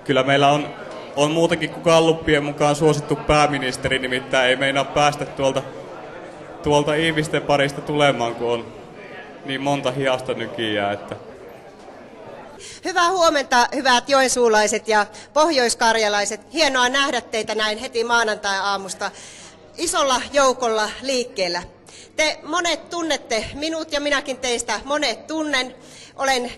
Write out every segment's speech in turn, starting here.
Kyllä meillä on muutenkin kuin galluppien mukaan suosittu pääministeri, nimittäin ei meinaa päästä tuolta ihmisten parista tulemaan, kun on niin monta hiasta nykiää. Että. Hyvää huomenta, hyvät joensuulaiset ja pohjoiskarjalaiset. Hienoa nähdä teitä näin heti maanantai-aamusta isolla joukolla liikkeellä. Te monet tunnette minut ja minäkin teistä monet tunnen. Olen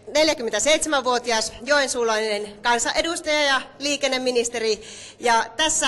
47-vuotias joensuulainen kansanedustaja ja liikenneministeri. Ja tässä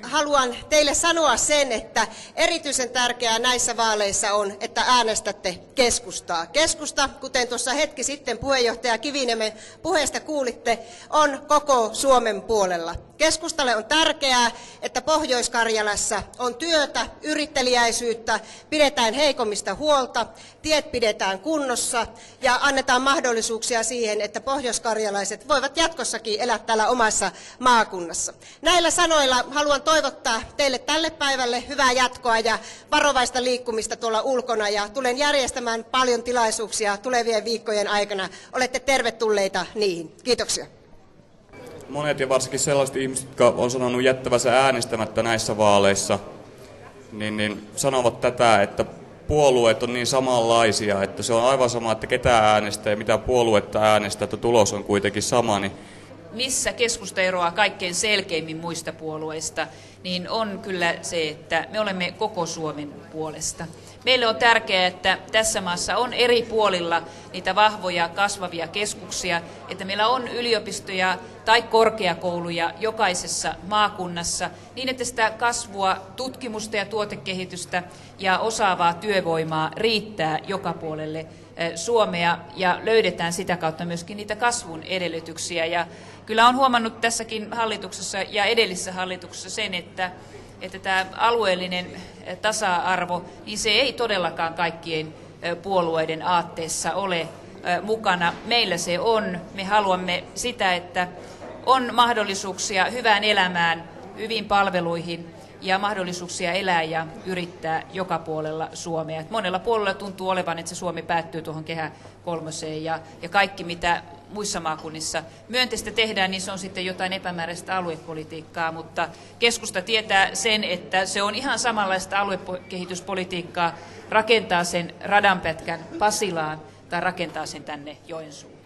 haluan teille sanoa sen, että erityisen tärkeää näissä vaaleissa on, että äänestätte keskustaa. Keskusta, kuten tuossa hetki sitten puheenjohtaja Kiviniemen puheesta kuulitte, on koko Suomen puolella. Keskustalle on tärkeää, että Pohjois-Karjalassa on työtä, yritteliäisyyttä, pidetään heikommista huolta, tiet pidetään kunnossa ja annetaan mahdollisuuksia siihen, että pohjoiskarjalaiset voivat jatkossakin elää täällä omassa maakunnassa. Näillä sanoilla haluan toivottaa teille tälle päivälle hyvää jatkoa ja varovaista liikkumista tuolla ulkona ja tulen järjestämään paljon tilaisuuksia tulevien viikkojen aikana. Olette tervetulleita niihin. Kiitoksia. Monet ja varsinkin sellaiset ihmiset, jotka on sanonut jättävänsä äänestämättä näissä vaaleissa, niin sanovat tätä, että puolueet on niin samanlaisia, että se on aivan sama, että ketä äänestää ja mitä puoluetta äänestää, että tulos on kuitenkin sama. Missä keskusta eroaa kaikkein selkeimmin muista puolueista, niin on kyllä se, että me olemme koko Suomen puolesta. Meille on tärkeää, että tässä maassa on eri puolilla niitä vahvoja kasvavia keskuksia, että meillä on yliopistoja tai korkeakouluja jokaisessa maakunnassa, niin että sitä kasvua, tutkimusta ja tuotekehitystä ja osaavaa työvoimaa riittää joka puolelle Suomea ja löydetään sitä kautta myöskin niitä kasvun edellytyksiä. Ja kyllä on huomannut tässäkin hallituksessa ja edellisessä hallituksessa sen, että tämä alueellinen tasa-arvo, niin se ei todellakaan kaikkien puolueiden aatteessa ole mukana. Meillä se on. Me haluamme sitä, että on mahdollisuuksia hyvään elämään, hyviin palveluihin ja mahdollisuuksia elää ja yrittää joka puolella Suomea. Et monella puolella tuntuu olevan, että se Suomi päättyy tuohon Kehä kolmoseen ja kaikki mitä muissa maakunnissa myönteistä tehdään, niin se on sitten jotain epämääräistä aluepolitiikkaa, mutta keskusta tietää sen, että se on ihan samanlaista aluekehityspolitiikkaa, rakentaa sen radanpätkän Pasilaan tai rakentaa sen tänne Joensuuhun.